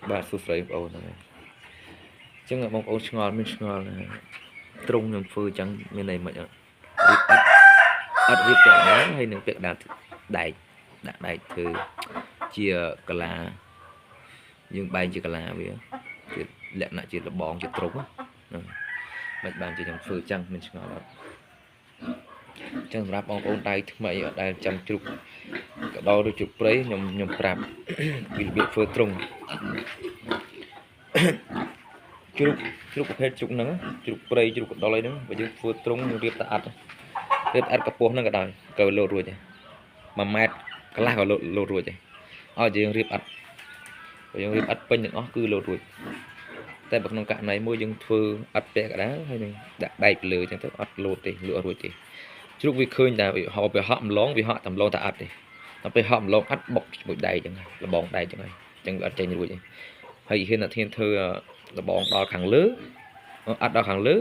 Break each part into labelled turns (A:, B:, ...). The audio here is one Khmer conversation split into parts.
A: បាទសួស្តីបងប្អូនហ្នឹងអញ្ចឹងបងប្អូនឆ្ងល់មានឆ្ងល់ទ្រង់ខ្ញុំធ្វើអញ្ចឹងមានន័យមិនរៀបអត់រៀបពាក់ដែរហើយនឹងពាក់កណ្ដាលដែកដាក់ដែកធ្វើជាកាឡាយើងបែងជាកាឡាវាជាលក្ខណៈជាលបងជាទ្រង់ហ្នឹងមិនបានជាខ្ញុំធ្វើអញ្ចឹងមានឆ្ងល់អត់អញ្ចឹងសម្រាប់បងប្អូនដៃថ្មីអត់ដែលចាំជ្រូកកដោឬជ្រូកព្រៃខ្ញុំប្រាប់ពីរបៀបធ្វើទ្រង់ជ្រូកប្រភេទជ្រូកហ្នឹងជ្រូកព្រៃជ្រូកកដុលអីហ្នឹងបើយើងធ្វើទ្រង់រៀបតែអត់កម្ពស់ហ្នឹងក៏ដោយក៏លោតរួចដែរ1ម៉ែត្រកន្លះក៏លោតរួចដែរឲ្យយើងរៀបអត់បើយើងរៀបអត់ពេញទាំងអស់គឺលោតរួចតែបើក្នុងករណីមួយយើងធ្វើអត់ពាក់កណ្ដាលហើយនឹងដាក់ដែកពីលើអញ្ចឹងទៅអត់លោតទេលក់រួចទេជ្រូកវាឃើញតែវាហកម្លងវាហក់តែម្លងតែអត់ទេដល់ពេលហកម្លងអត់បុកជាមួយដែកអញ្ចឹងលបងដែកអញ្ចឹងហើយអញ្ចឹងវាអត់ចេញរួចទេហើយហ៊ានតែធានធ្វើលបងដល់ខាងលើអត់ដល់ខាងលើ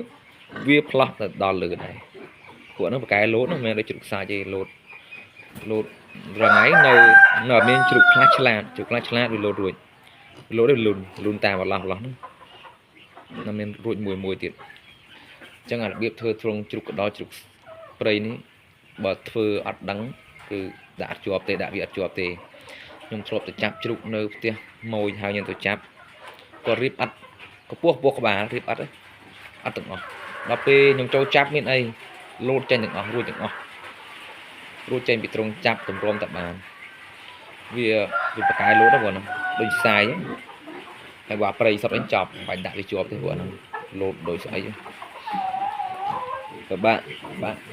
A: វាផ្លោះទៅដល់លើដែរពួកហ្នឹងបកែលោតហ្នឹងមិនមែនដូចជ្រូកសាច់ទេលោតរងៃនៅមានជ្រូកខ្លះឆ្លាតវាលោតរួចលោតទៅលូនតាមបន្លោះហ្នឹងនៅមានរួចមួយទៀតអញ្ចឹងរបៀបធ្វើទ្រង់ជ្រូកកដោជ្រូកព្រៃនេះបើធ្វើអត់ដឹងគឺដាក់អត់ជាប់ទេដាក់វាអត់ជាប់ទេខ្ញុំធ្លាប់ទៅចាប់ជ្រូកនៅផ្ទះម៉ួយហើយខ្ញុំទៅចាប់គាត់រៀបអត់កពស់ក្បាលរៀបអត់ទាំងអស់ដល់ពេលខ្ញុំចូលចាប់មានអីលោតចេញទាំងអស់រួចទាំងអស់រួចចេញពីត្រង់ចាប់ទម្រាំតែបានវាបកែលោតហ្នឹងបងដូចខ្សែអញ្ចឹងហើយបើព្រៃសុតអីចប់បាញ់ដាក់វាជាប់ទេពួកហ្នឹងលោតដូចស្អីទៅបាក់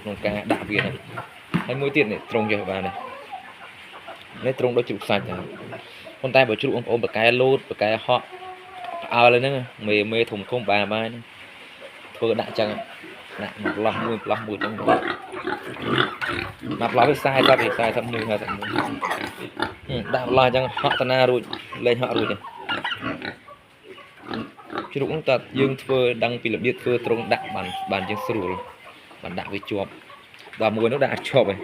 A: ក្នុងការដាក់វាហ្នឹងហើយមួយទៀតនេះត្រង់ចេះបាននេះត្រង់ដូចជ្រូកសាច់ដែរប៉ុន្តែបើជ្រូកបងប្អូនបកែលោតបកែហក់ផ្អើលហ្នឹងមេធំបានធ្វើដាក់ចឹងដាក់មួយផ្លោះមួយចឹងមកផ្លោះវា40មួយ50មួយដាក់ផ្លោះចឹងហក់តាណារួចលេងហក់រួចទេជ្រូកហ្នឹងតើយើងធ្វើដឹងពីរបៀបធ្វើត្រង់ដាក់បានជាងស្រួលបានដាក់វាជាប់ដល់មួយនោះដាក់អត់ជាប់ឯង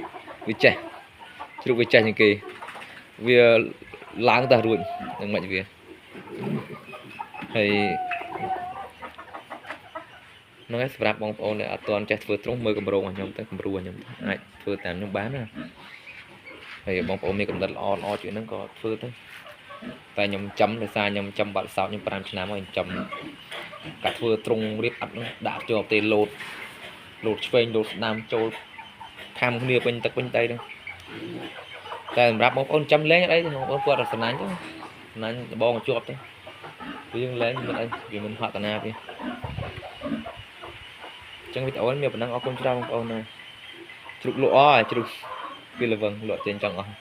A: វាចេះជ្រូកវាចេះជាងគេវាឡើងតែរួចនឹងមិនវាហើយហ្នឹងហើយសម្រាប់បងប្អូនដែលអត់ទាន់ចេះធ្វើទ្រង់មើលគម្រោងរបស់ខ្ញុំទៅគំរូរបស់ខ្ញុំអាចធ្វើតាមខ្ញុំបានណាហើយបងប្អូនមានកំណត់ល្អជាងហ្នឹងក៏ធ្វើទៅតែខ្ញុំចាំដោយសារខ្ញុំចាំបាត់សោតខ្ញុំ5ឆ្នាំហើយចាំកាត់ធ្វើទ្រង់រៀបអត់ហ្នឹងដាក់ជាប់ទេលោតឆ្វេងលោតស្ដាំចូលខាំគ្នាពេញទឹកពេញដីហ្នឹងតែសម្រាប់បងប្អូនចាំលេងអីបងប្អូនគាត់រសនាញ់ទៅណាញ់ដបងជាប់ទៅយើងលេងមិនអីវាមិនហត់តាណាទេចឹងវីដេអូនេះមានប៉ុណ្ណឹងអរគុណច្រើនបងប្អូនណាជ្រូកលក់ជ្រូកពីលវឹងលក់ចេញចង់អស់